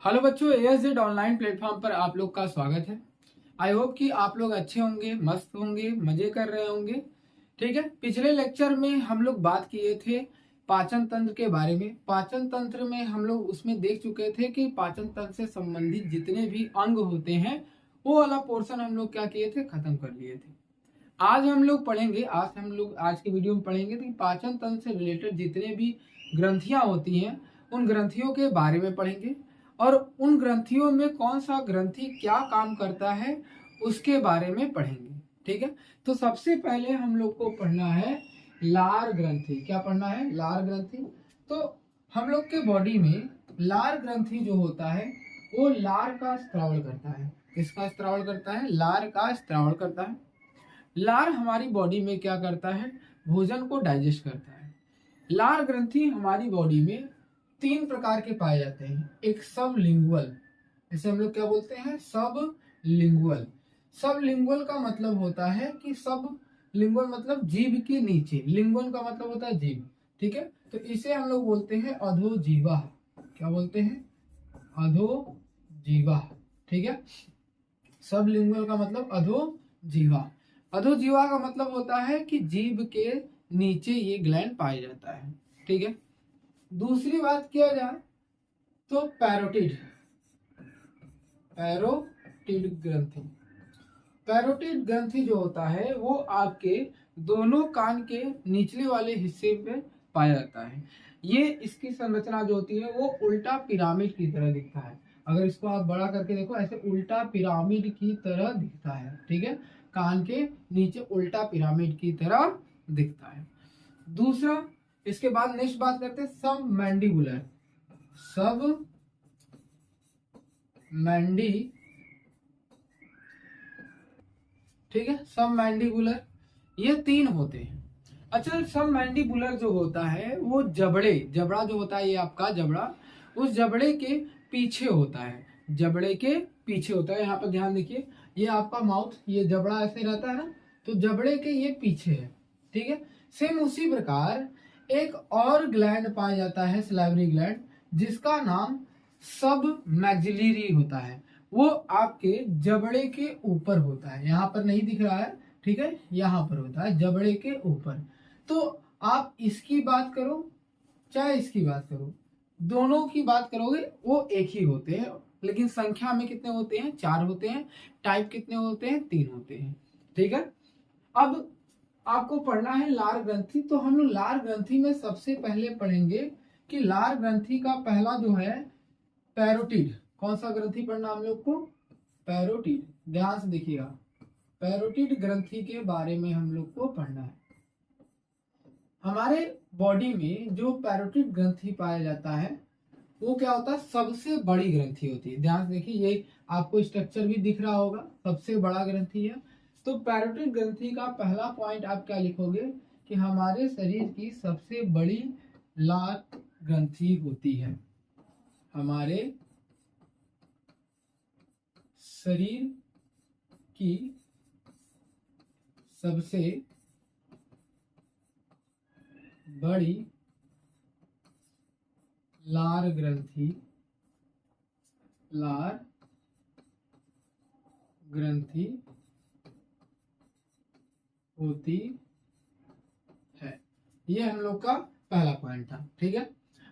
Hello बच्चों, ASZ online platform पर आप लोग का स्वागत है। आई होप कि आप लोग अच्छे होंगे, मस्त होंगे, मजे कर रहे होंगे। ठीक है, पिछले लेक्चर में हम लोग बात किए थे पाचन तंत्र के बारे में। पाचन तंत्र में हम लोग उसमें देख चुके थे कि पाचन तंत्र से संबंधित जितने भी अंग होते हैं वो वाला पोर्शन हम लोग क्या किए थे, खत्म कर लिए थे। आज हम लोग पढ़ेंगे, आज की वीडियो में पढ़ेंगे कि पाचन तंत्र से रिलेटेड जितने भी ग्रंथियां होती हैं उन ग्रंथियों के बारे में पढ़ेंगे और उन ग्रंथियों में कौन सा ग्रंथि क्या काम करता है उसके बारे में पढ़ेंगे। ठीक है, तो सबसे पहले हम लोग को पढ़ना है लार ग्रंथि। क्या पढ़ना है? लार ग्रंथि। तो हम लोग के बॉडी में लार ग्रंथि जो होता है वो लार का स्त्राव करता है। किसका स्त्राव करता है? लार का स्त्राव करता है। लार हमारी बॉडी में क्या करता है? भोजन को डाइजेस्ट करता है। लार ग्रंथि हमारी बॉडी में तीन प्रकार के पाए जाते हैं। एक सब लिंगुअल, इसे हम लोग क्या बोलते हैं? सब लिंगुअल। सब लिंगुअल का मतलब होता है कि सब लिंगुअल मतलब जीभ के नीचे, लिंगुअल का मतलब होता है जीभ। ठीक है, तो इसे हम लोग बोलते हैं अधोजीवा। क्या बोलते हैं? अधोजीवा। ठीक है, सब लिंगुअल का मतलब अधोजीवा। अधोजीवा का मतलब होता है कि जीभ के नीचे ये ग्लैंड पाया जाता है। ठीक है, दूसरी बात किया जाए तो पैरोटिड। पैरोटिड ग्रंथि। पैरोटिड ग्रंथि जो होता है वो आपके दोनों कान के निचले वाले हिस्से पे पाया जाता है। ये इसकी संरचना जो होती है वो उल्टा पिरामिड की तरह दिखता है। अगर इसको आप बड़ा करके देखो, ऐसे उल्टा पिरामिड की तरह दिखता है। ठीक है, कान के नीचे उल्टा पिरामिड की तरह दिखता है। दूसरा, इसके बाद नेक्स्ट बात करते हैं सब मैंडिबुलर। सब मैंडी, ठीक है, सब मैंडिबुलर, ये तीन होते हैं। अच्छा, सब मैंडिबुलर जो होता है वो जबड़ा जो होता है, ये आपका जबड़ा उस जबड़े के पीछे होता है। जबड़े के पीछे होता है। यहाँ पर ध्यान देखिए, ये आपका माउथ, ये जबड़ा ऐसे रहता है ना, तो जबड़े के ये पीछे है। ठीक है, सेम उसी प्रकार एक और ग्लैंड पाया जाता है, सलाइवरी ग्लैंड, जिसका नाम सब मैक्सिलरी होता है। वो आपके जबड़े के ऊपर होता है, यहाँ पर नहीं दिख रहा है। ठीक है, यहाँ पर होता है जबड़े के ऊपर। तो आप इसकी बात करो चाहे इसकी बात करो, दोनों की बात करोगे वो एक ही होते हैं, लेकिन संख्या में कितने होते हैं? चार होते हैं। टाइप कितने होते हैं? तीन होते हैं। ठीक है, अब आपको पढ़ना है लार ग्रंथि। तो हम लोग लार ग्रंथि में सबसे पहले पढ़ेंगे कि लार ग्रंथि का पहला जो है पैरोटिड। कौन सा ग्रंथि पढ़ना हम लोग को? पैरोटिड। ध्यान से देखिएगा, पैरोटिड ग्रंथि के बारे में हम लोग को पढ़ना है। हमारे बॉडी में जो पैरोटिड ग्रंथि पाया जाता है वो क्या होता है? सबसे बड़ी ग्रंथि होती है। ध्यान से देखिए, ये आपको स्ट्रक्चर भी दिख रहा होगा, सबसे बड़ा ग्रंथि है। तो पैरोटिड ग्रंथि का पहला पॉइंट आप क्या लिखोगे कि हमारे शरीर की सबसे बड़ी लार ग्रंथि होती है। हमारे शरीर की सबसे बड़ी लार ग्रंथि, लार ग्रंथि होती है। ये हम लोग का पहला पॉइंट था। ठीक है,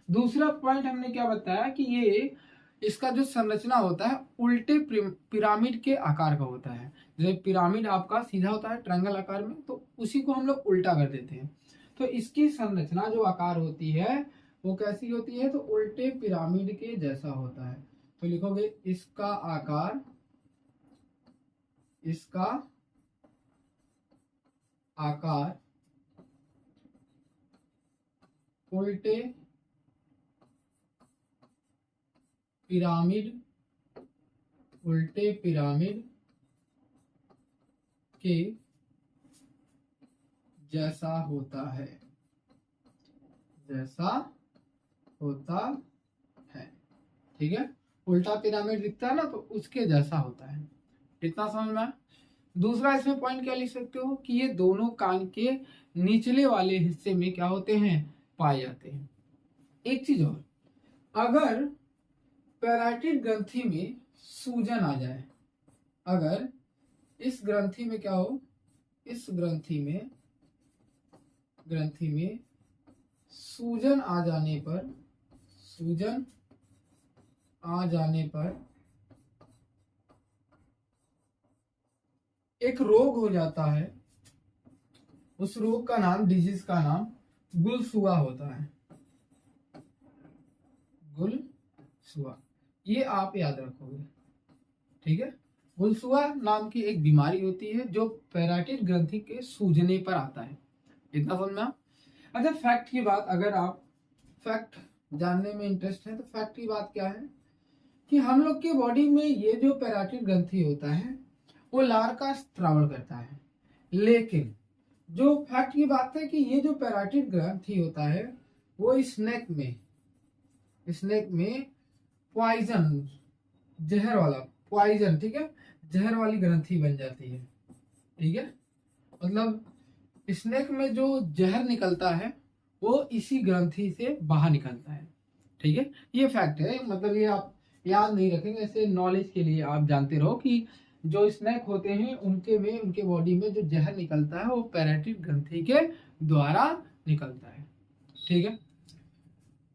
दूसरा पॉइंट हमने क्या बताया कि ये इसका जो संरचना होता है उल्टे पिरामिड के आकार का होता है। जैसे पिरामिड आपका सीधा होता है ट्रायंगल आकार में, तो उसी को हम लोग उल्टा कर देते हैं। तो इसकी संरचना जो आकार होती है वो कैसी होती है? तो उल्टे पिरामिड के जैसा होता है। तो लिखोगे इसका आकार, इसका आकार उल्टे पिरामिड, उल्टे पिरामिड के जैसा होता है, जैसा होता है। ठीक है, उल्टा पिरामिड दिखता है ना, तो उसके जैसा होता है। इतना समझ में आया? दूसरा इसमें पॉइंट क्या लिख सकते हो कि ये दोनों कान के निचले वाले हिस्से में क्या होते हैं? पाए जाते हैं। एक चीज और, अगर पैराइटिड ग्रंथि में सूजन आ जाए, अगर इस ग्रंथि में क्या हो, इस ग्रंथि में सूजन आ जाने पर, सूजन आ जाने पर एक रोग हो जाता है, उस रोग का नाम, डिजीज का नाम गुलसुआ होता है, गुलसुआ। ये आप याद रखोगे, ठीक है। गुलसुआ नाम की एक बीमारी होती है जो पैराइटिड ग्रंथि के सूजने पर आता है। इतना समझना। अच्छा, फैक्ट की बात, अगर आप फैक्ट जानने में इंटरेस्ट है तो फैक्ट की बात क्या है कि हम लोग के बॉडी में ये जो पैराइटिड ग्रंथि होता है वो लार का स्त्राव करता है, लेकिन जो फैक्ट की बात है कि ये जो पैराइटिड ग्रंथि होता है वो स्नेक में पॉइजन, जहर वाला पॉइजन, ठीक है, जहर वाली ग्रंथि बन जाती है, ठीक है। मतलब स्नेक में जो जहर निकलता है वो इसी ग्रंथि से बाहर निकलता है, ठीक है। ये फैक्ट है, मतलब ये आप याद नहीं रखेंगे, ऐसे नॉलेज के लिए आप जानते रहो कि जो स्नेक होते हैं उनके बॉडी में जो जहर निकलता है वो पैराइटिड ग्रंथि के द्वारा निकलता है, ठीक है।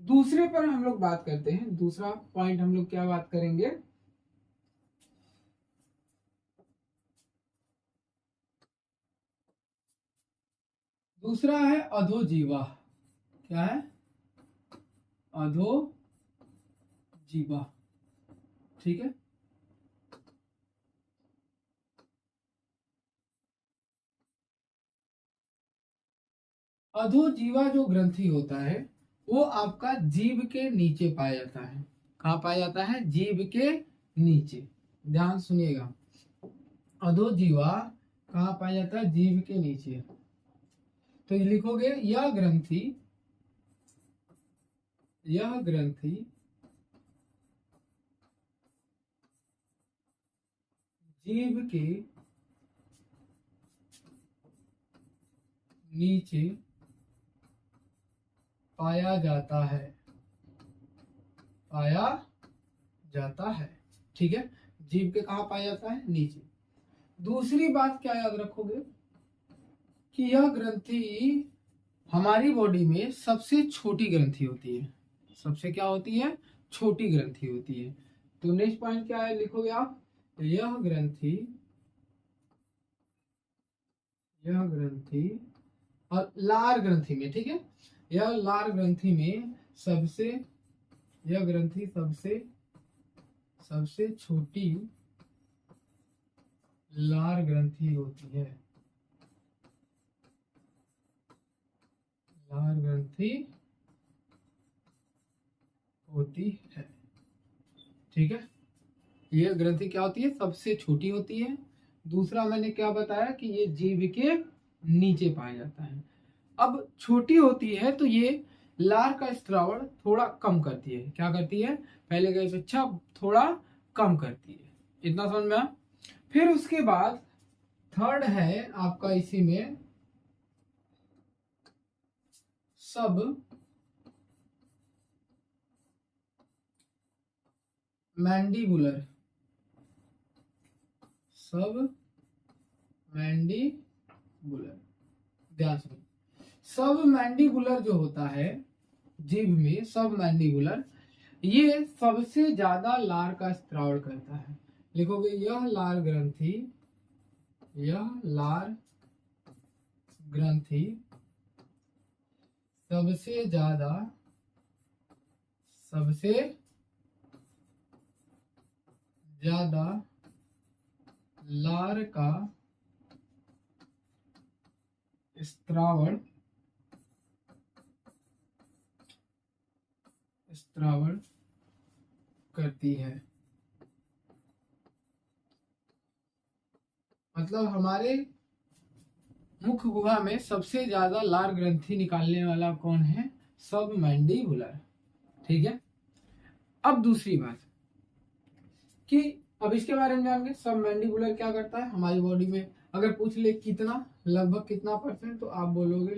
दूसरे पर हम लोग बात करते हैं, दूसरा पॉइंट हम लोग क्या बात करेंगे, दूसरा है अधोजीवा। क्या है? अधोजीवा, ठीक है। अधोजीवा जो ग्रंथि होता है वो आपका जीभ के नीचे पाया जाता है। कहाँ पाया जाता है? जीभ के नीचे। ध्यान सुनिएगा, अधोजीवा कहाँ पाया जाता है? जीभ के नीचे। तो ये लिखोगे, यह ग्रंथि जीभ के नीचे पाया जाता है, ठीक है। जीभ के कहाँ पाया जाता है? नीचे। दूसरी बात क्या याद रखोगे कि यह ग्रंथि हमारी बॉडी में सबसे छोटी ग्रंथि होती है। सबसे क्या होती है? छोटी ग्रंथि होती है। तो नेक्स्ट पॉइंट क्या है, लिखोगे आप, यह ग्रंथि और लार ग्रंथि में, ठीक है, यह लार ग्रंथि में यह ग्रंथि सबसे छोटी लार ग्रंथि होती है। लार ग्रंथि होती है, ठीक है। यह ग्रंथि क्या होती है? सबसे छोटी होती है। दूसरा मैंने क्या बताया कि ये जीभ के नीचे पाया जाता है। अब छोटी होती है तो ये लार का स्त्रावण थोड़ा कम करती है। क्या करती है? पहले की अपेक्षा थोड़ा कम करती है। इतना समझ में आया? फिर उसके बाद थर्ड है आपका इसी में सब मैंडिबुलर। ध्यान सुनो, सब मैंडिबुलर जो होता है जीभ में, सब मैंडिबुलर, ये सबसे ज्यादा लार का स्त्राव करता है। लिखोगे, यह लार ग्रंथि सबसे ज्यादा लार का स्त्रावण करती है। मतलब हमारे मुख गुहा में सबसे ज्यादा लार ग्रंथि निकालने वाला कौन है? सब मैंडिबुलर, ठीक है। अब दूसरी बात कि अब इसके बारे में जानेंगे, सब मैंडिबुलर क्या करता है हमारी बॉडी में। अगर पूछ ले कितना, लगभग कितना परसेंट, तो आप बोलोगे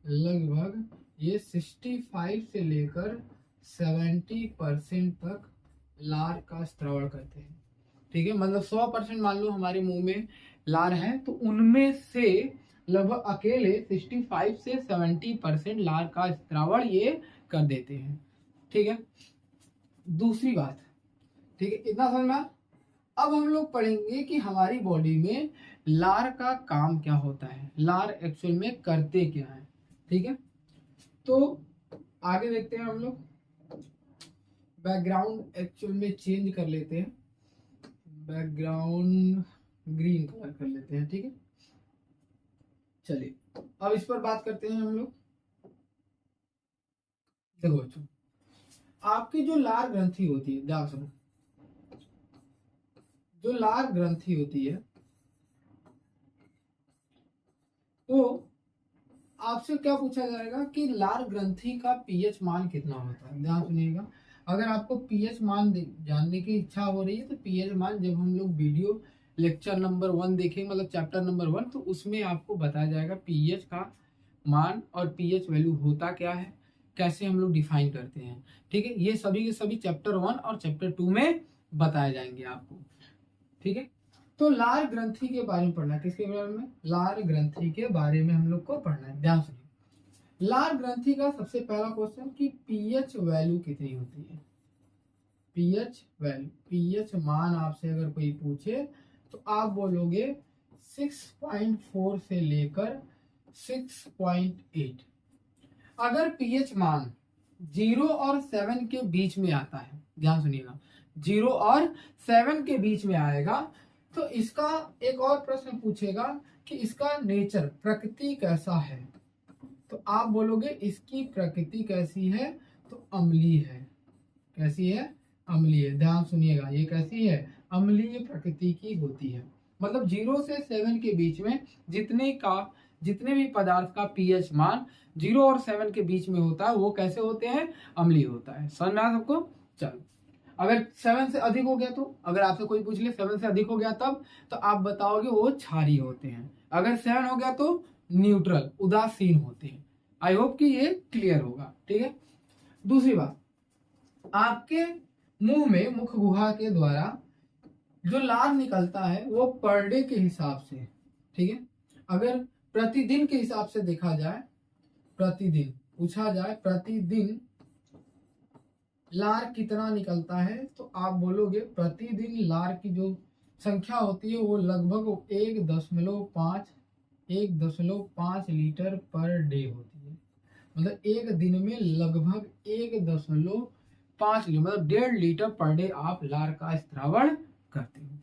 लगभग ये 65 से लेकर 70% तक लार का स्त्रावण करते हैं। ठीक है, मतलब 100% मान लो हमारे मुंह में लार है, तो उनमें से लगभग अकेले 65 से 70% लार का स्त्रावण ये कर देते हैं। ठीक है, दूसरी बात, ठीक है, इतना समझ में आया? अब हम लोग पढ़ेंगे कि हमारी बॉडी में लार का काम क्या होता है, लार एक्चुअल में करते क्या है। ठीक है, तो आगे देखते हैं हम लोग। बैकग्राउंड एक्चुअल में चेंज कर लेते हैं, बैकग्राउंड ग्रीन कलर कर लेते हैं। ठीक है, चलिए अब इस पर बात करते हैं हम लोग। देखो बच्चों, आपकी जो लार ग्रंथि होती है, ध्यान सुनो, जो लार ग्रंथि होती है वो आपसे क्या पूछा जाएगा कि लार ग्रंथि का पीएच मान कितना होता है। ध्यान सुनिएगा, अगर आपको पीएच मान जानने की इच्छा हो रही है तो पीएच मान जब हम लोग वीडियो लेक्चर नंबर 1 देखेंगे, मतलब चैप्टर नंबर 1, तो उसमें आपको बताया जाएगा पीएच का मान और पीएच वैल्यू होता क्या है, कैसे हम लोग डिफाइन करते हैं। ठीक है, ये सभी के सभी चैप्टर 1 और चैप्टर 2 में बताए जाएंगे आपको। ठीक है, तो लार ग्रंथि के बारे में पढ़ना है। किसके बारे में? लार ग्रंथि के बारे में हम लोग को पढ़ना है। ध्यान सुनिए, लार ग्रंथि का सबसे पहला क्वेश्चन कि पीएच वैल्यू कितनी होती है। पीएच वैल्यू, पीएच मान आपसे अगर कोई पूछे तो आप बोलोगे 6.4 से लेकर 6.8। अगर पीएच मान 0 और 7 के बीच में आता है, ध्यान सुनिएगा, 0 और 7 के बीच में आएगा तो इसका एक और प्रश्न पूछेगा कि इसका नेचर, प्रकृति कैसा है। तो आप बोलोगे इसकी प्रकृति कैसी है, तो अम्लीय है। कैसी है? अम्लीय। ध्यान सुनिएगा, ये कैसी है? अम्लीय प्रकृति की होती है। मतलब 0 से 7 के बीच में जितने भी पदार्थ का पीएच मान 0 और 7 के बीच में होता है वो कैसे होते हैं? अम्लीय होता है। समझ में आया सबको? चलो, अगर 7 से अधिक हो गया तो, अगर आपसे कोई पूछ ले 7 से अधिक हो गया तब, तो आप बताओगे वो क्षारीय होते हैं। अगर 7 हो गया तो न्यूट्रल, उदासीन होते हैं। आई होप कि ये क्लियर होगा। ठीक है, दूसरी बात, आपके मुंह में मुख गुहा के द्वारा जो लार निकलता है वो पर डे के हिसाब से, ठीक है, अगर प्रतिदिन के हिसाब से देखा जाए, प्रतिदिन पूछा जाए प्रतिदिन लार कितना निकलता है, तो आप बोलोगे प्रतिदिन लार की जो संख्या होती है वो लगभग 1.5 लीटर पर डे होती है। मतलब एक दिन में लगभग 1.5 लीटर, मतलब 1.5 लीटर पर डे आप लार का स्त्रावण करते हो।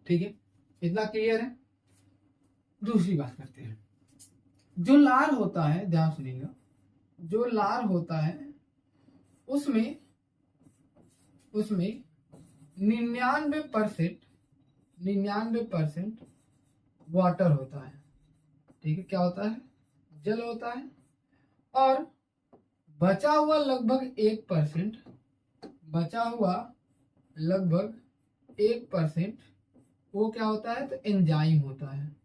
ठीक है, इतना क्लियर है? दूसरी बात करते हैं, जो लार होता है, ध्यान सुनिएगा, जो लार होता है उसमें 99% वाटर होता है। ठीक है, क्या होता है? जल होता है। और बचा हुआ लगभग 1% वो क्या होता है? तो एंजाइम होता है।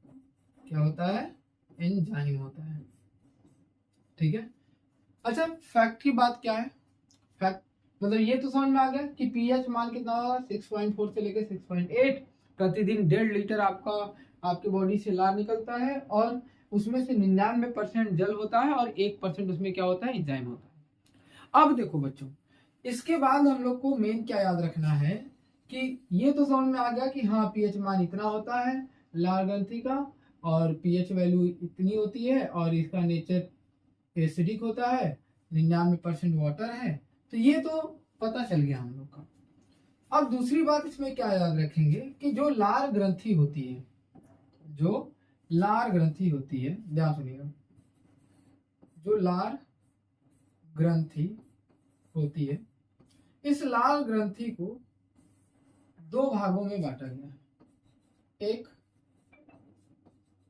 क्या होता है? एंजाइम होता है। ठीक है, अच्छा, फैक्ट की बात क्या है? फैक्ट मतलब ये तो समझ में आ गया कि पीएच मान कितना होगा, 6.4 से लेकर 6.8। प्रतिदिन 1.5 लीटर आपकी बॉडी से लार निकलता है और उसमें से 99% जल होता है और 1% उसमें क्या होता है? एंजाइम होता है। अब देखो बच्चों, इसके बाद हम लोग को मेन क्या याद रखना है कि ये तो समझ में आ गया कि हाँ पीएच मान इतना होता है लार ग्रंथि का, और पीएच वैल्यू इतनी होती है, और इसका नेचर एसिडिक होता है, 99% वाटर है। तो ये तो पता चल गया हम लोग का। अब दूसरी बात इसमें क्या याद रखेंगे कि जो लार ग्रंथि होती है, जो लार ग्रंथि होती है, ध्यान सुनिएगा, जो लार ग्रंथि होती है, इस लार ग्रंथि को 2 भागों में बांटा गया है। एक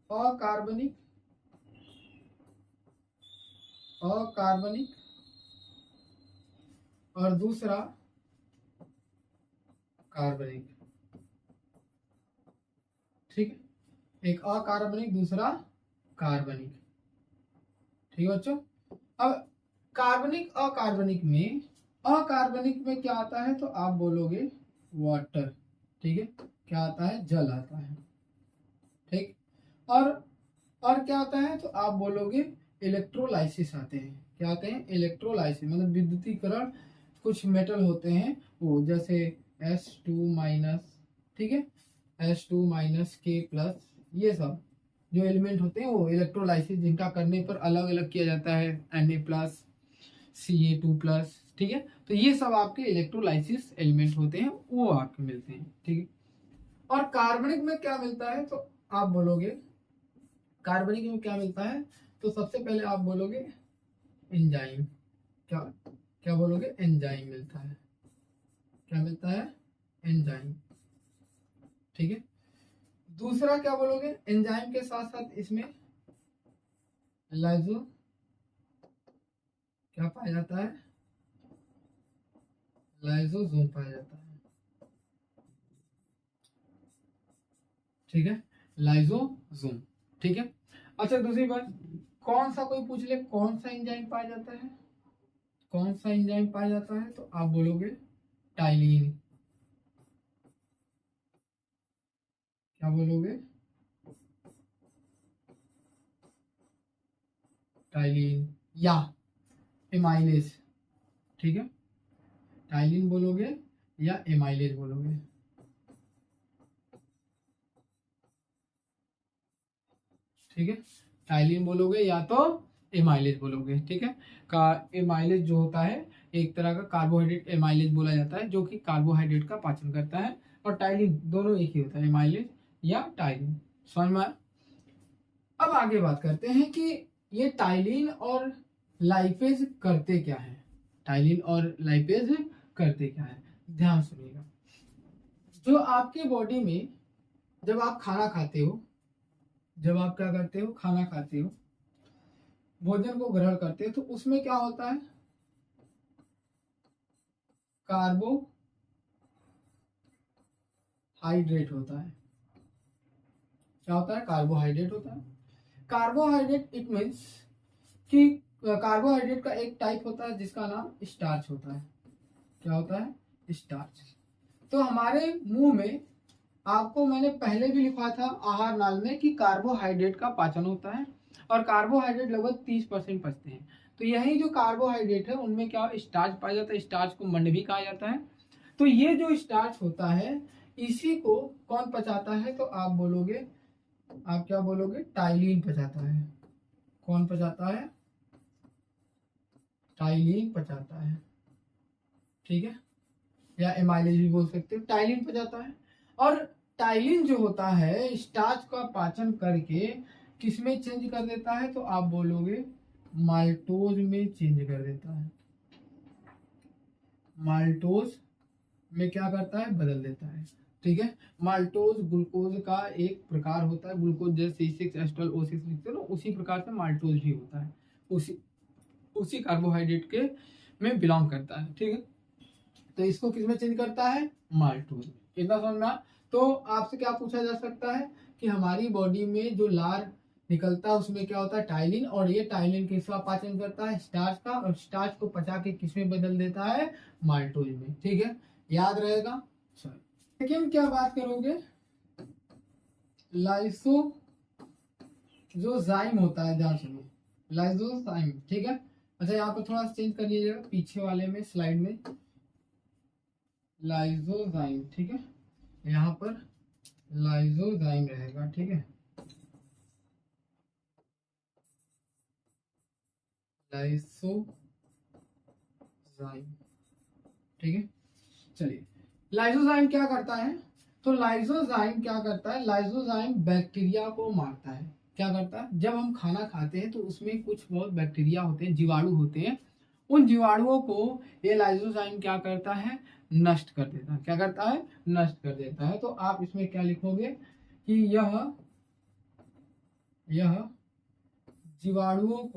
अकार्बनिक और दूसरा कार्बनिक। ठीक है, एक अकार्बनिक, दूसरा कार्बनिक। ठीक है बच्चों, अब कार्बनिक अकार्बनिक में अकार्बनिक में क्या आता है तो आप बोलोगे वाटर, ठीक है, क्या आता है, जल आता है, ठीक। और क्या आता है तो आप बोलोगे इलेक्ट्रोलाइसिस आते हैं, क्या आते हैं, इलेक्ट्रोलाइसिस मतलब विद्युतीकरण, कुछ मेटल होते हैं वो, जैसे S2-, ठीक है, S2-K+, ये सब जो एलिमेंट होते हैं वो इलेक्ट्रोलाइसिस जिनका करने पर अलग अलग किया जाता है, Na+, Ca2+, ठीक है, तो ये सब आपके इलेक्ट्रोलाइसिस एलिमेंट होते हैं, वो आपके मिलते हैं, ठीक है। और कार्बनिक में क्या मिलता है तो आप बोलोगे, कार्बनिक में क्या मिलता है तो सबसे पहले आप बोलोगे एंजाइम, क्या क्या बोलोगे, एंजाइम मिलता है, क्या मिलता है, एंजाइम, ठीक है। दूसरा क्या बोलोगे, एंजाइम के साथ साथ इसमें लाइजो क्या पाया जाता है, लाइजोसोम पाया जाता है, ठीक है, लाइजोसोम, ठीक है। अच्छा दूसरी बात, कौन सा, कोई पूछ ले कौन सा एंजाइम पाया जाता है, कौन सा एंजाइम पाया जाता है तो आप बोलोगे टाइलिन, क्या बोलोगे, टाइलिन या एमाइलेज, ठीक है, टाइलिन बोलोगे या एमाइलेज बोलोगे, ठीक है, टाइलिन बोलोगे या तो एमाइलेज बोलोगे, ठीक है। का एमाइलेज जो होता है एक तरह का कार्बोहाइड्रेट एमाइलेज बोला जाता है, जो कि कार्बोहाइड्रेट का पाचन करता है, और टाइलिन दोनों एक ही होता है, एमाइलेज या टाइलिन, समझ में आया? अब आगे बात करते हैं कि ये टाइलिन और लाइपेज करते क्या है, टाइलिन और लाइपेज करते क्या है, ध्यान सुनिएगा। जो आपके बॉडी में जब आप खाना खाते हो, जब आप क्या करते हो, खाना खाते हो, भोजन को ग्रहण करते हो, तो उसमें क्या होता है, कार्बोहाइड्रेट होता है, क्या होता है, कार्बोहाइड्रेट होता है। कार्बोहाइड्रेट इट मीन्स कि कार्बोहाइड्रेट का एक टाइप होता है जिसका नाम स्टार्च होता है, क्या होता है, स्टार्च। तो हमारे मुंह में, आपको मैंने पहले भी लिखा था आहार नाल में कि कार्बोहाइड्रेट का पाचन होता है, और कार्बोहाइड्रेट लगभग 30% पचते हैं। तो यही जो कार्बोहाइड्रेट है उनमें क्या स्टार्च पाया जाता है, स्टार्च को मंड भी कहा जाता है। तो ये जो स्टार्च होता है इसी को कौन पचाता है तो आप बोलोगे, आप क्या बोलोगे, टाइलिन पचाता है, कौन पचाता है, टाइलिन पचाता है, ठीक है, या एमाइलेज भी बोल सकते हो, टाइलिन पचाता है। और टाइलिन जो होता है स्टार्च का पाचन करके किसमें चेंज कर देता है तो आप बोलोगे माल्टोज में चेंज कर देता है, माल्टोज में क्या करता है, बदल देता है, ठीक है। माल्टोज ग्लूकोज का एक प्रकार होता है, ग्लूकोज जैसे C6H12O6 लिखते हो ना, उसी प्रकार से माल्टोज भी होता है, उसी उसी कार्बोहाइड्रेट के में बिलोंग करता है, ठीक है। तो इसको किस में चेंज करता है, माल्टोज, इतना समझना। तो आपसे क्या पूछा जा सकता है कि हमारी बॉडी में जो लार निकलता है उसमें क्या होता है, टाइलिन, और ये टाइलिन किसका पाचन करता है, स्टार्च का, और स्टार्च को पचा के किसमें बदल देता है, माल्टोज में, ठीक है, याद रहेगा। सेकेंड क्या बात करोगे, लाइसो जो जाइम होता है, ध्यान सुनो, लाइसोजाइम, ठीक है। अच्छा यहाँ पर थोड़ा चेंज कर लीजिएगा, पीछे वाले में स्लाइड में लाइसोजाइम, ठीक है, यहाँ पर लाइसोजाइम रहेगा, ठीक है, लाइसोजाइम, ठीक है। चलिए लाइसोजाइम क्या करता है तो लाइसोजाइम क्या करता है, लाइसोजाइम बैक्टीरिया को मारता है, क्या करता है, जब हम खाना खाते हैं तो उसमें कुछ बहुत बैक्टीरिया होते हैं, जीवाणु होते हैं, उन जीवाणुओं को ये लाइसोजाइम क्या करता है, नष्ट कर देता है, क्या करता है, नष्ट कर देता है। तो आप इसमें क्या लिखोगे कि यह जीवाणुओं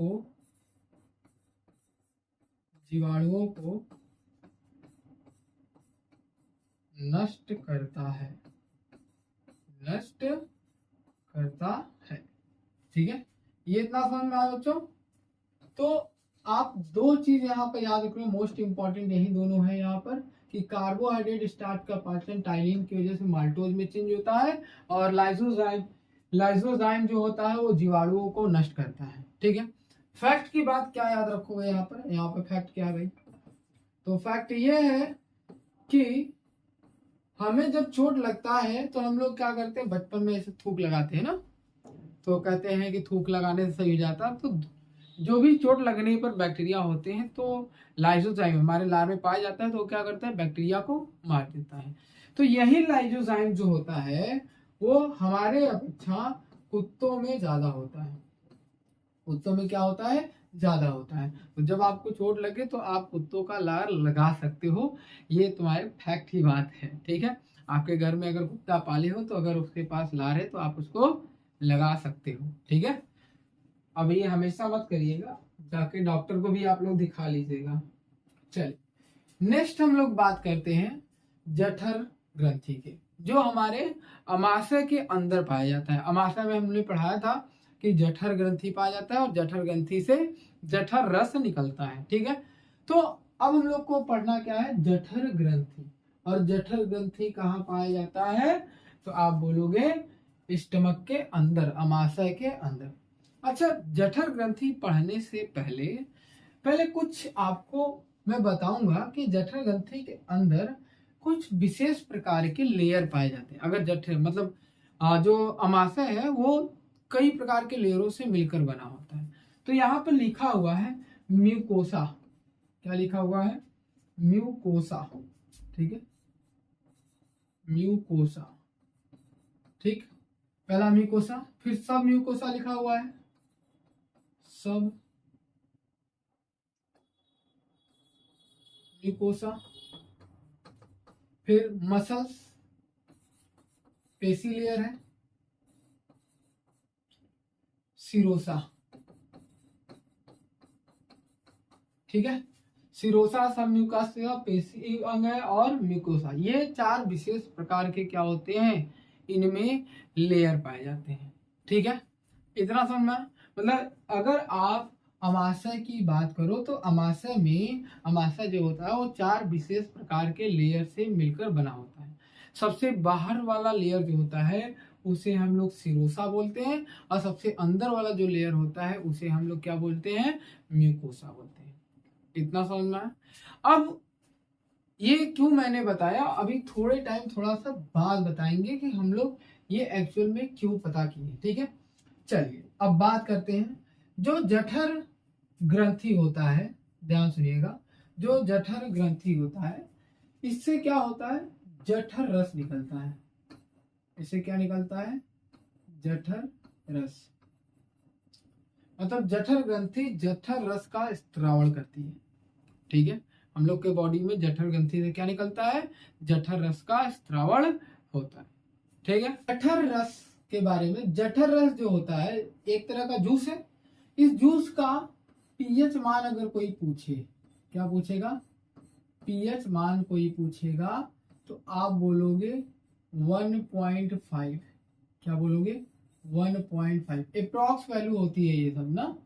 को नष्ट करता है, नष्ट करता है, ठीक है, ये इतना समझ में आया बच्चों। तो आप दो चीज यहाँ पर याद रखो, मोस्ट इंपॉर्टेंट यही दोनों है यहाँ पर, कि कार्बोहाइड्रेट स्टार्च का पाचन टाइलिन की वजह से माल्टोज में चेंज होता है, और लाइसोजाइम लाइसोजाइम जो होता है वो जीवाणुओं को नष्ट करता है। ठीक है, फैक्ट की बात क्या याद रखोगे यहाँ पर फैक्ट क्या है भाई? तो फैक्ट ये है कि हमें जब चोट लगता है तो हम लोग क्या करते हैं, बचपन में ऐसे थूक लगाते हैं ना, तो कहते हैं कि थूक लगाने से सही हो जाता है। तो जो भी चोट लगने पर बैक्टीरिया होते हैं तो लाइसोजाइम हमारे लार में पाया जाता है, तो क्या करता है, बैक्टीरिया को मार देता है। तो यही लाइसोजाइम जो होता है वो हमारे अपेक्षा कुत्तों में ज्यादा होता है। कुत्तों में क्या होता है, ज्यादा होता है। तो जब आपको चोट लगे तो आप कुत्तों का लार लगा सकते हो, ये तुम्हारे फैक्ट की बात है। ठीक है, आपके घर में अगर कुत्ता पाले हो तो अगर उसके पास लार है तो आप उसको लगा सकते हो। ठीक है, अब ये हमेशा मत करिएगा, जाके डॉक्टर को भी आप लोग दिखा लीजिएगा। चलिए नेक्स्ट हम लोग बात करते हैं जठर ग्रंथि के, जो हमारे अमाशय के अंदर पाया जाता है। अमाशय में हमने पढ़ाया था कि जठर ग्रंथि पाया जाता है और जठर ग्रंथि से जठर रस निकलता है। ठीक है, तो अब हम लोग को पढ़ना क्या है, जठर ग्रंथि। और जठर ग्रंथि कहाँ पाया जाता है, तो आप बोलोगे स्टमक के अंदर, अमाशय के अंदर। अच्छा, जठर ग्रंथि पढ़ने से पहले पहले कुछ आपको मैं बताऊंगा कि जठर ग्रंथि के अंदर कुछ विशेष प्रकार के लेयर पाए जाते हैं। अगर जठर मतलब जो अमाशय है वो कई प्रकार के लेयरों से मिलकर बना होता है। तो यहाँ पर लिखा हुआ है म्यूकोसा। क्या लिखा हुआ है, म्यूकोसा। ठीक है, म्यूकोसा। ठीक, पहला म्यूकोसा, फिर सब म्यूकोसा लिखा हुआ है, सब म्यूकोसा। फिर मसल्स, पेशी लेयर है, सिरोसा। ठीक है, सिरोसा, सब म्यूकोसा, पेशी अंग है और म्यूकोसा, ये चार विशेष प्रकार के क्या होते हैं, इनमें लेयर पाए जाते हैं। ठीक है, इतना समझ में। मतलब अगर आप अमाशय की बात करो तो अमाशय में, अमाशय जो होता है वो चार विशेष प्रकार के लेयर से मिलकर बना होता है। सबसे बाहर वाला लेयर जो होता है उसे हम लोग सिरोसा बोलते हैं, और सबसे अंदर वाला जो लेयर होता है उसे हम लोग क्या बोलते हैं, म्यूकोसा बोलते हैं। इतना समझना है। अब ये क्यों मैंने बताया, अभी थोड़े टाइम थोड़ा सा बाद बताएंगे कि हम लोग ये एक्चुअल में क्यों पता किए। ठीक है, चलिए अब बात करते हैं जो जठर ग्रंथि होता है। ध्यान सुनिएगा, जो जठर ग्रंथि होता है इससे क्या होता है, जठर रस निकलता है। इससे क्या निकलता है, जठर रस। मतलब जठर ग्रंथि जठर रस का स्त्रावण करती है। ठीक है, हम लोग के बॉडी में जठर ग्रंथि से क्या निकलता है, जठर रस का स्त्रावण होता है। ठीक है, जठर रस के बारे में, जठर रस जो होता है एक तरह का जूस है। इस जूस का पीएच मान अगर कोई पूछे, क्या पूछेगा, पीएच मान कोई पूछेगा तो आप बोलोगे 1.5। क्या बोलोगे, 1.5 अप्रॉक्स वैल्यू होती है ये सब ना,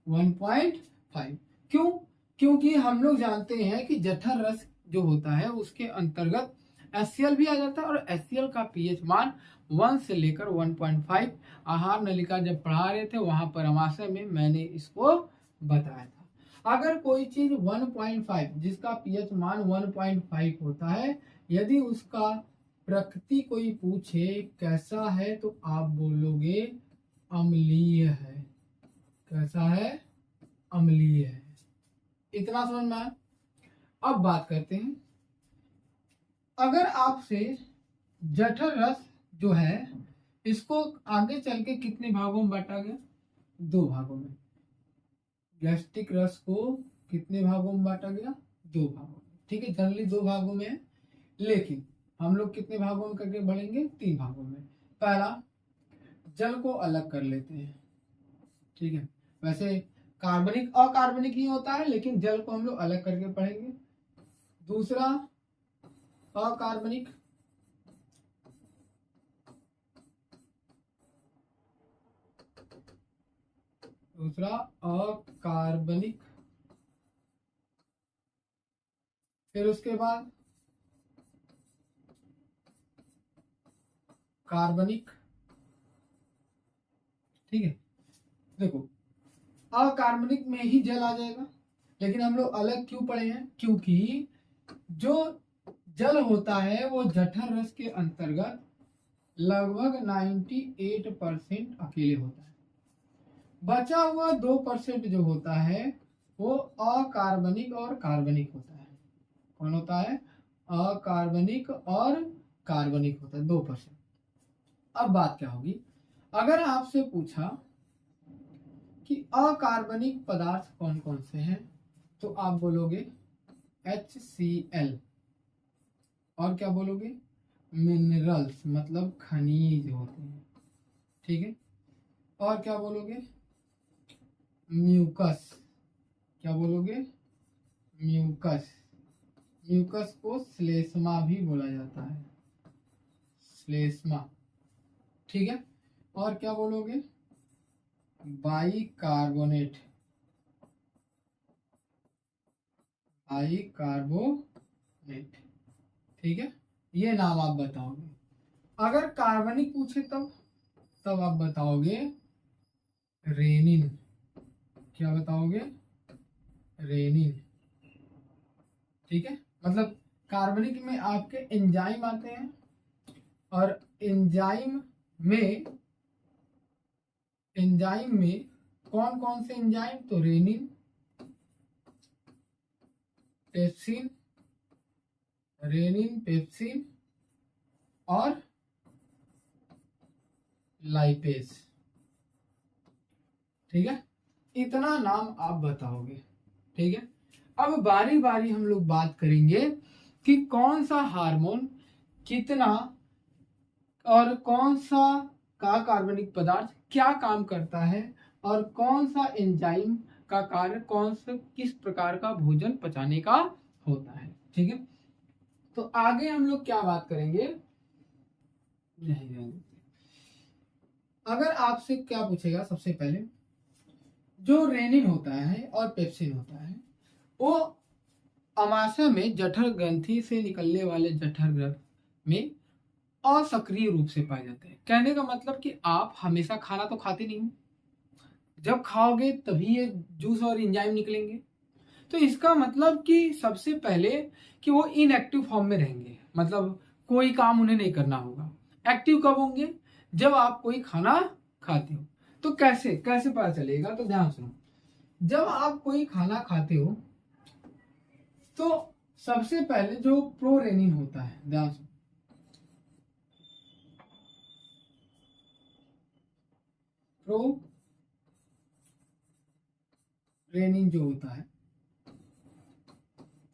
1.5। क्यों, क्योंकि हम लोग जानते हैं कि जठर रस जो होता है उसके अंतर्गत HCl भी आ जाता है, और HCl का पीएच मान 1 से लेकर 1.5। आहार नलिका जब पढ़ा रहे थे वहां पर अमाशय में मैंने इसको बताया था। अगर कोई चीज 1.5 जिसका पीएच मान 1.5 होता है, यदि उसका प्रकृति कोई पूछे कैसा है तो आप बोलोगे अम्लीय है। कैसा है, अम्लीय है। इतना समझ में आया। अब बात करते हैं, अगर आपसे जठर रस जो है इसको आगे चल के कितने भागों में बांटा गया, दो भागों में। गैस्ट्रिक रस को कितने भागों में बांटा गया, दो भागों में। ठीक है, जनरली दो भागों में है, लेकिन हम लोग कितने भागों में करके बढ़ेंगे, तीन भागों में। पहला, जल को अलग कर लेते हैं। ठीक है, वैसे कार्बनिक अकार्बनिक ही होता है लेकिन जल को हम लोग अलग करके पढ़ेंगे। दूसरा, अकार्बनिक, दूसरा अकार्बनिक फिर उसके बाद कार्बनिक। ठीक है, देखो अकार्बनिक में ही जल आ जाएगा, लेकिन हम लोग अलग क्यों पढ़े हैं, क्योंकि जो जल होता है वो जठर रस के अंतर्गत लगभग 98% अकेले होता है। बचा हुआ 2% जो होता है वो अकार्बनिक और कार्बनिक होता है। कौन होता है, अकार्बनिक और कार्बनिक होता है 2%। अब बात क्या होगी, अगर आपसे पूछा कि अकार्बनिक पदार्थ कौन कौन से हैं, तो आप बोलोगे HCl, और क्या बोलोगे, मिनरल्स मतलब खनिज होते हैं। ठीक है, और क्या बोलोगे, म्यूकस, क्या बोलोगे, म्यूकस। म्यूकस को श्लेष्मा भी बोला जाता है, श्लेष्मा। ठीक है, और क्या बोलोगे, बाइकार्बोनेट, बाइकार्बोनेट। ठीक है, ये नाम आप बताओगे। अगर कार्बनिक पूछे तब आप बताओगे रेनिन। क्या बताओगे, रेनिन। ठीक है, मतलब कार्बनिक में आपके एंजाइम आते हैं, और एंजाइम में कौन कौन से एंजाइम, तो रेनिन, पेप्सिन, रेनिन, पेप्सिन और लाइपेज। ठीक है, इतना नाम आप बताओगे। ठीक है, अब बारी बारी हम लोग बात करेंगे कि कौन सा हार्मोन कितना और कौन सा का कार्बनिक पदार्थ क्या काम करता है, और कौन सा एंजाइम का कार्य कौन सा किस प्रकार का भोजन पचाने का होता है। ठीक है, तो आगे हम लोग क्या बात करेंगे, नहीं, अगर आपसे क्या पूछेगा, सबसे पहले जो रेनिन होता है और पेप्सिन होता है वो अमाशय में जठर ग्रंथि से निकलने वाले जठर ग्रंथ में असक्रिय रूप से पाए जाते हैं। कहने का मतलब कि आप हमेशा खाना तो खाते नहीं हो, जब खाओगे तभी ये जूस और एंजाइम निकलेंगे। तो इसका मतलब कि सबसे पहले कि वो इनएक्टिव फॉर्म में रहेंगे, मतलब कोई काम उन्हें नहीं करना होगा। एक्टिव कब होंगे, जब आप कोई खाना खाते हो। तो कैसे कैसे पता चलेगा, तो ध्यान सुनो। जब आप कोई खाना खाते हो तो सबसे पहले जो प्रोरेनिन होता है, ध्यान सुनो, प्रोरेनिन जो होता है,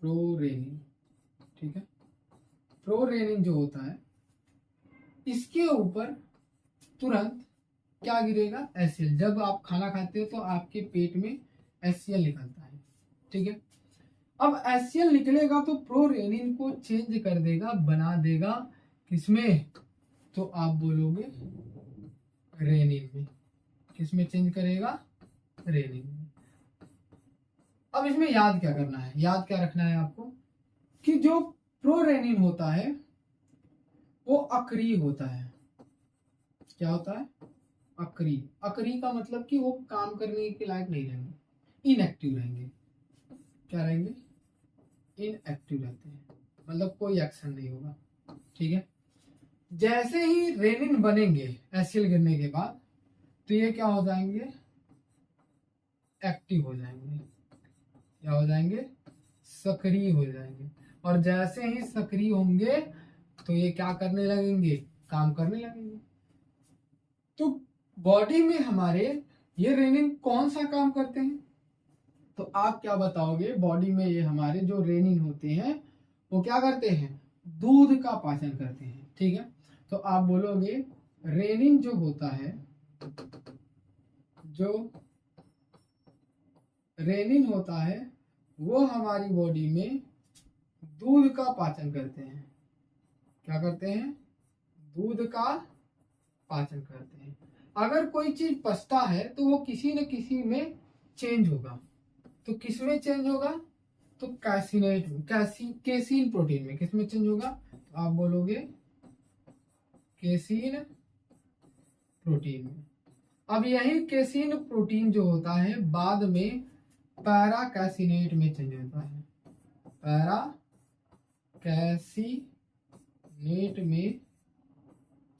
प्रोरेनिन। ठीक है, प्रोरेनिन जो होता है इसके ऊपर तुरंत क्या गिरेगा, HCl। जब आप खाना खाते हो तो आपके पेट में HCl निकलता है। ठीक है, अब HCl निकलेगा तो प्रोरेनिन को चेंज कर देगा, बना देगा किसमें, तो आप बोलोगे रेनिन में। किसमें चेंज करेगा, रेनिन में। अब इसमें याद क्या करना है, याद क्या रखना है आपको, कि जो प्रोरेनिन होता है वो अक्रिय होता है। क्या होता है, अक्रिय। अक्रिय का मतलब कि वो काम करने के लायक नहीं रहेंगे, इनएक्टिव रहेंगे। क्या रहेंगे, इनएक्टिव रहते हैं, मतलब कोई एक्शन नहीं होगा। ठीक है, जैसे ही रेनिन बनेंगे HCl गिरने के बाद, तो ये क्या हो जाएंगे, एक्टिव हो जाएंगे। क्या हो जाएंगे, सक्रिय हो जाएंगे। और जैसे ही सक्रिय होंगे तो ये क्या करने लगेंगे, काम करने लगेंगे। तो बॉडी में हमारे ये रेनिन कौन सा काम करते हैं, तो आप क्या बताओगे, बॉडी में ये हमारे जो रेनिन होते हैं वो क्या करते हैं, दूध का पाचन करते हैं। ठीक है, तो आप बोलोगे रेनिन जो होता है, जो रेनिन होता है वो हमारी बॉडी में दूध का पाचन करते हैं। क्या करते हैं, दूध का पाचन करते हैं। अगर कोई चीज पचता है तो वो किसी न किसी में चेंज होगा। तो किस में चेंज होगा, तो केसीन प्रोटीन में किस में चेंज होगा? तो आप बोलोगे केसीन प्रोटीन में। अब यही केसीन प्रोटीन जो होता है बाद में पैरा कैसिनेट में चेंज होता है, पैरा कैसिनेट में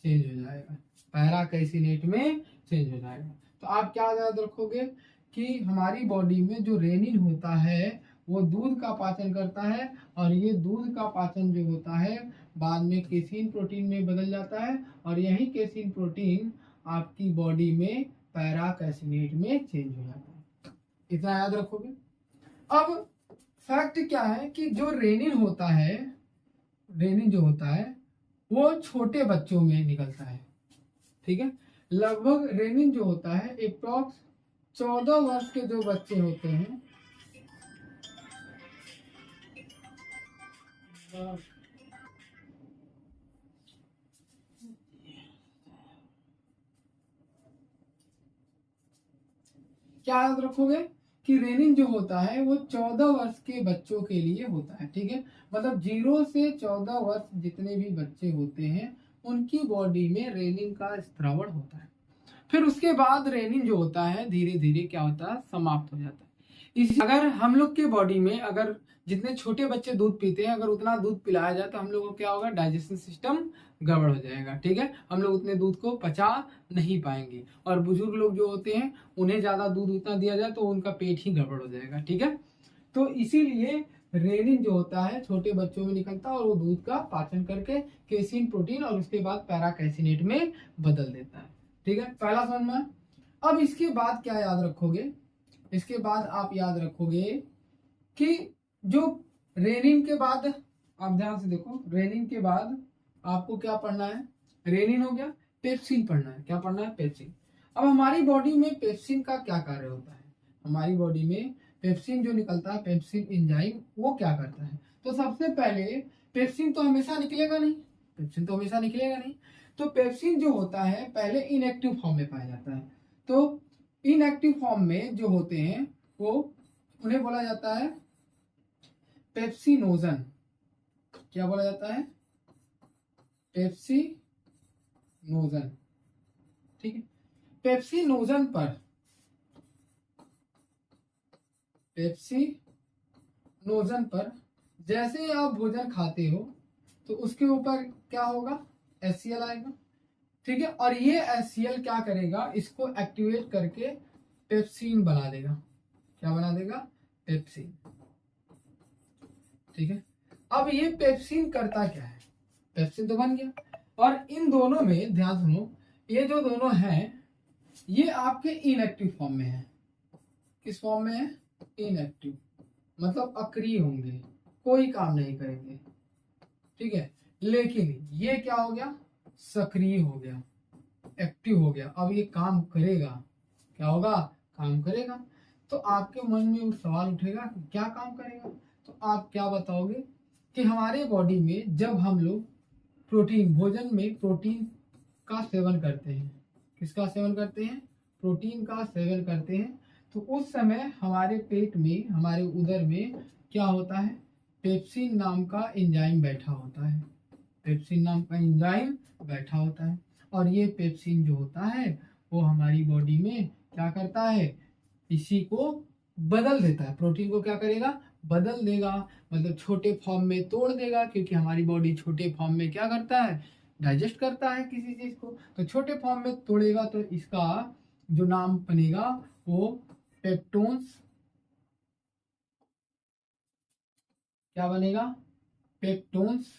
चेंज हो जाएगा, पैरा कैसिनेट में चेंज हो जाएगा। तो आप क्या याद रखोगे कि हमारी बॉडी में जो रेनिन होता है वो दूध का पाचन करता है, और ये दूध का पाचन जो होता है बाद में केसीन प्रोटीन में बदल जाता है, और यही केसीन प्रोटीन आपकी बॉडी में पैरा कैसिनेट में चेंज हो जाता है। इतना याद रखोगे। अब फैक्ट क्या है कि जो रेनिन होता है, रेनिन जो होता है वो छोटे बच्चों में निकलता है, ठीक है। लगभग रेनिन जो होता है अप्रॉक्स 14 वर्ष के जो बच्चे होते हैं, क्या याद रखोगे कि रेनिन जो होता है वो 14 वर्ष के बच्चों के लिए होता है, ठीक है। मतलब 0 से 14 वर्ष जितने भी बच्चे होते हैं उनकी बॉडी में रेनिन का स्त्रावण होता है। फिर उसके बाद रेनिन जो होता है धीरे धीरे क्या होता है, समाप्त हो जाता है। इसी अगर हम लोग के बॉडी में अगर जितने छोटे बच्चे दूध पीते हैं अगर उतना दूध पिलाया जाए तो हम लोग को क्या होगा, डाइजेशन सिस्टम गड़बड़ हो जाएगा, ठीक है। हम लोग उतने दूध को पचा नहीं पाएंगे, और बुजुर्ग लोग जो होते हैं उन्हें ज्यादा दूध उतना दिया जाए तो उनका पेट ही गड़बड़ हो जाएगा, ठीक है। तो इसीलिए रेनिन जो होता है छोटे बच्चों में निकलता है और वो दूध का पाचन करके केसीन प्रोटीन और उसके बाद पैरा कैसिनेट में बदल देता है, ठीक है। पहला समझ में। अब इसके बाद क्या याद रखोगे, इसके बाद आप याद रखोगे कि जो रेनिन के बाद, आप ध्यान से देखो, रेनिन के बाद आपको क्या पढ़ना है, रेनिन हो गया, पेप्सिन पढ़ना है। क्या पढ़ना है? पेप्सिन। अब हमारी बॉडी में पेप्सिन का क्या कार्य होता है? हमारी बॉडी में पेप्सिन जो निकलता है, पेप्सिन एंजाइम, वो क्या करता है? तो सबसे पहले पेप्सिन तो हमेशा निकलेगा नहीं, पेप्सिन तो हमेशा निकलेगा नहीं। तो पेप्सिन जो होता है पहले इनएक्टिव फॉर्म में पाया जाता है। तो इनएक्टिव फॉर्म में जो होते हैं वो उन्हें बोला जाता है पेप्सिनोजन। क्या बोला जाता है? पेप्सिनोजन, ठीक है। पेप्सिनोजन पर, पेप्सिनोजन पर जैसे आप भोजन खाते हो तो उसके ऊपर क्या होगा, HCl आएगा, ठीक है। और ये HCl क्या करेगा, इसको एक्टिवेट करके पेप्सिन बना देगा। क्या बना देगा? पेप्सिन, ठीक है। अब ये पेप्सिन करता क्या है? पेप्सिन तो बन गया, और इन दोनों में ध्यान सुनो, ये जो दोनों हैं ये आपके इनएक्टिव फॉर्म में है। किस फॉर्म में है? इनएक्टिव, मतलब अक्रिय होंगे, कोई काम नहीं करेंगे, ठीक है। लेकिन ये क्या हो गया, सक्रिय हो गया, एक्टिव हो गया। अब ये काम करेगा, क्या होगा, काम करेगा। तो आपके मन में वो सवाल उठेगा कि क्या काम करेगा? तो आप क्या बताओगे कि हमारे बॉडी में जब हम लोग प्रोटीन, भोजन में प्रोटीन का सेवन करते हैं, किसका सेवन करते हैं? प्रोटीन का सेवन करते हैं, तो उस समय हमारे पेट में, हमारे उदर में क्या होता है, पेप्सिन नाम का एंजाइम बैठा होता है, पेप्सिन नाम का एंजाइम बैठा होता है। और ये पेप्सिन जो होता है वो हमारी बॉडी में क्या करता है, इसी को बदल देता है, प्रोटीन को क्या करेगा, बदल देगा, मतलब छोटे फॉर्म में तोड़ देगा, क्योंकि हमारी बॉडी छोटे फॉर्म में क्या करता है, डाइजेस्ट करता है किसी चीज को। तो छोटे फॉर्म में तोड़ेगा तो इसका जो नाम बनेगा वो पेप्टोन्स, क्या बनेगा, पेप्टोन्स।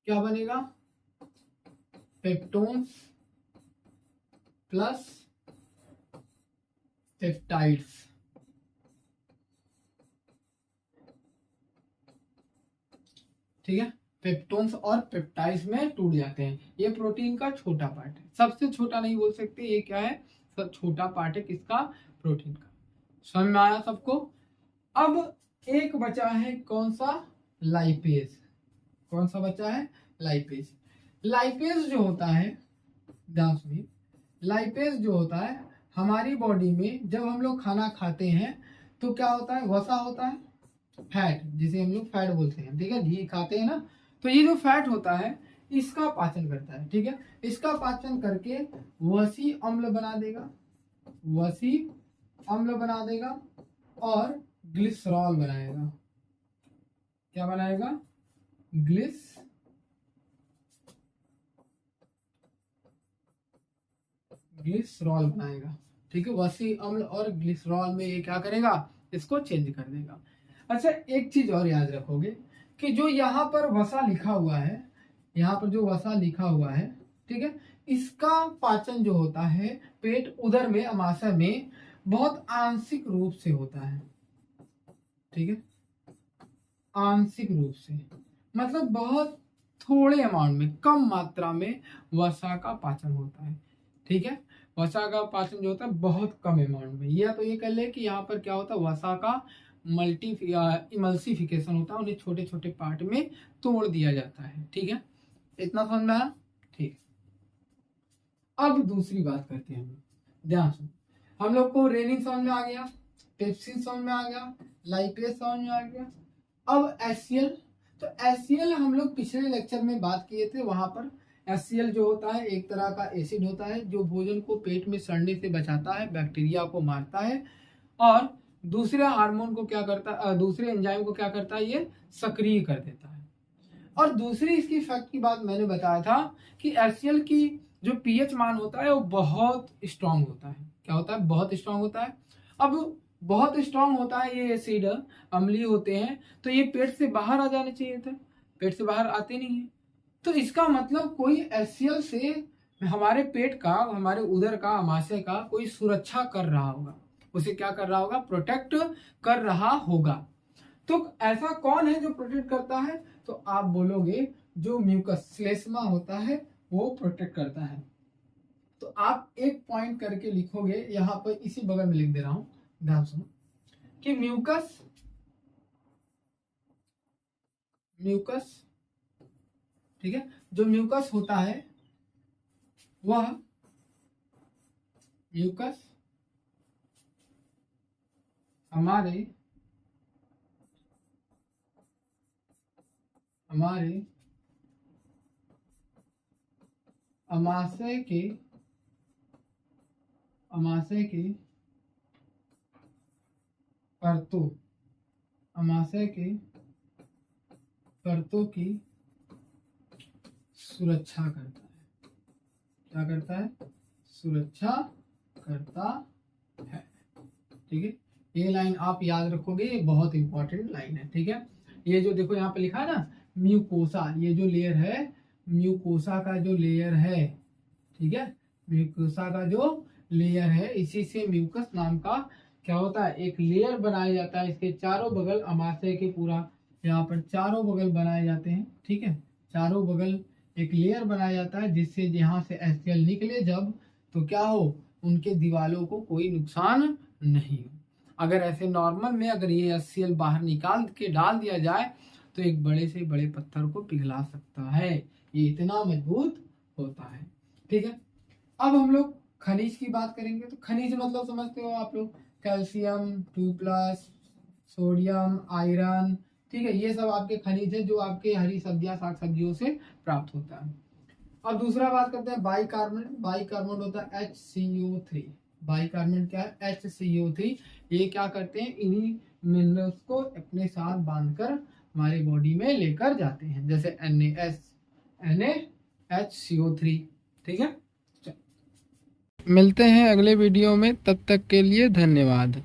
क्या बनेगा, पेप्टोन्स प्लस पेप्टाइड्स, ठीक है, पेप्टोन्स और पेप्टाइड्स में टूट जाते हैं। ये प्रोटीन का छोटा पार्ट है, सबसे छोटा नहीं बोल सकते, ये क्या है, सब छोटा पार्ट है किसका, प्रोटीन का। समझ में आया सबको। अब एक बचा है कौन सा, लाइपेज। कौन सा बचा है, लाइपेज। लाइपेज जो होता है, ध्यान सुनिए, लाइपेज जो होता है हमारी बॉडी में, जब हम लोग खाना खाते हैं तो क्या होता है, वसा होता है, फैट, जिसे हम लोग फैट बोलते हैं, ठीक है, घी खाते हैं ना, तो ये जो फैट होता है इसका पाचन करता है, ठीक है, इसका पाचन करके वसी अम्ल बना देगा, वसी अम्ल बना देगा और ग्लिसरॉल बनाएगा। क्या बनाएगा, ग्लिसरॉल बनाएगा, ठीक है, वसी अम्ल और ग्लिसरॉल में ये क्या करेगा, इसको चेंज कर देगा। अच्छा, एक चीज और याद रखोगे कि जो यहाँ पर वसा लिखा हुआ है, यहाँ पर जो वसा लिखा हुआ है, ठीक है, इसका पाचन जो होता है पेट उदर में, अमाशय में बहुत आंशिक रूप से होता है, ठीक है, आंशिक रूप से, मतलब बहुत थोड़े अमाउंट में, कम मात्रा में वसा का पाचन होता है, ठीक है, वसा का पाचन जो होता है बहुत कम अमाउंट में। या तो ये कर ले कि यहाँ पर क्या होता है, वसा का इमल्सिफिकेशन होता है, उन्हें छोटे छोटे पार्ट में तोड़ दिया जाता है, ठीक है, इतना समझ में आया, ठीक। अब दूसरी बात करते हैं हम, ध्यान सुन, हम लोग को रेनिन समझ में आ गया, पेप्सिन समझ में आ गया, लाइपेज समझ में आ गया। अब एचसीएल, तो एचसीएल हम लोग पिछले लेक्चर में बात किए थे, वहां पर एचसीएल जो होता है एक तरह का एसिड होता है जो भोजन को पेट में सड़ने से बचाता है, बैक्टीरिया को मारता है, और दूसरे हार्मोन को क्या करता है, दूसरे एंजाइम को क्या करता है, ये सक्रिय कर देता है। और दूसरी इसकी फैक्ट की बात मैंने बताया था कि एचसीएल की जो पीएच मान होता है वो बहुत स्ट्रांग होता है। क्या होता है, बहुत स्ट्रांग होता है। अब बहुत स्ट्रांग होता है ये एसिड, अम्लीय होते हैं, तो ये पेट से बाहर आ जाने चाहिए थे, पेट से बाहर आते नहीं है। तो इसका मतलब कोई एचसीएल से हमारे पेट का, हमारे उदर का, अमाशय का कोई सुरक्षा कर रहा होगा, उसे क्या कर रहा होगा, प्रोटेक्ट कर रहा होगा। तो ऐसा कौन है जो प्रोटेक्ट करता है, तो आप बोलोगे जो म्यूकस श्लेष्मा होता है वो प्रोटेक्ट करता है। तो आप एक पॉइंट करके लिखोगे, यहां पर इसी बगल में लिख दे रहा हूं, ध्यान सुनो, कि म्यूकस ठीक है, जो म्यूकस होता है वह म्यूकस हमारे अमाशय के परतों की सुरक्षा करता है। क्या करता है, सुरक्षा करता है, ठीक है। ये लाइन आप याद रखोगे, ये बहुत इंपॉर्टेंट लाइन है, ठीक है। ये जो देखो यहाँ पे लिखा है ना, म्यूकोसा, ये जो लेयर है, म्यूकोसा का जो लेयर है, ठीक है, म्यूकोसा का जो लेयर है, इसी से म्यूकस नाम का क्या होता है, एक लेयर बनाया जाता है। इसके चारों बगल, अमाशय के पूरा यहाँ पर चारों बगल बनाए जाते हैं, ठीक है, चारों बगल एक लेयर बनाया जाता है, जिससे यहाँ से एचसीएल निकले जब, तो क्या हो, उनके दीवालों को कोई नुकसान नहीं हो। अगर ऐसे नॉर्मल में अगर ये एचसीएल बाहर निकाल के डाल दिया जाए तो एक बड़े से बड़े पत्थर को पिघला सकता है, ये इतना मजबूत होता है, ठीक है। अब हम लोग खनिज की बात करेंगे। तो खनिज मतलब समझते हो आप लोग, कैल्शियम 2+, सोडियम, आयरन, ठीक है, ये सब आपके खनिज है जो आपके हरी सब्जियां, साग सब्जियों से प्राप्त होता है। अब दूसरा बात करते हैं बाइकार्बोनेट। बाइकार्बोनेट होता है HCO3। बाइकार्बोनेट क्या है, HCO3। ये क्या करते हैं, इन्हीं मिनरल्स को अपने साथ बांधकर हमारी बॉडी में लेकर जाते हैं, जैसे NaHCO3, ठीक है। मिलते हैं अगले वीडियो में, तब तक के लिए धन्यवाद।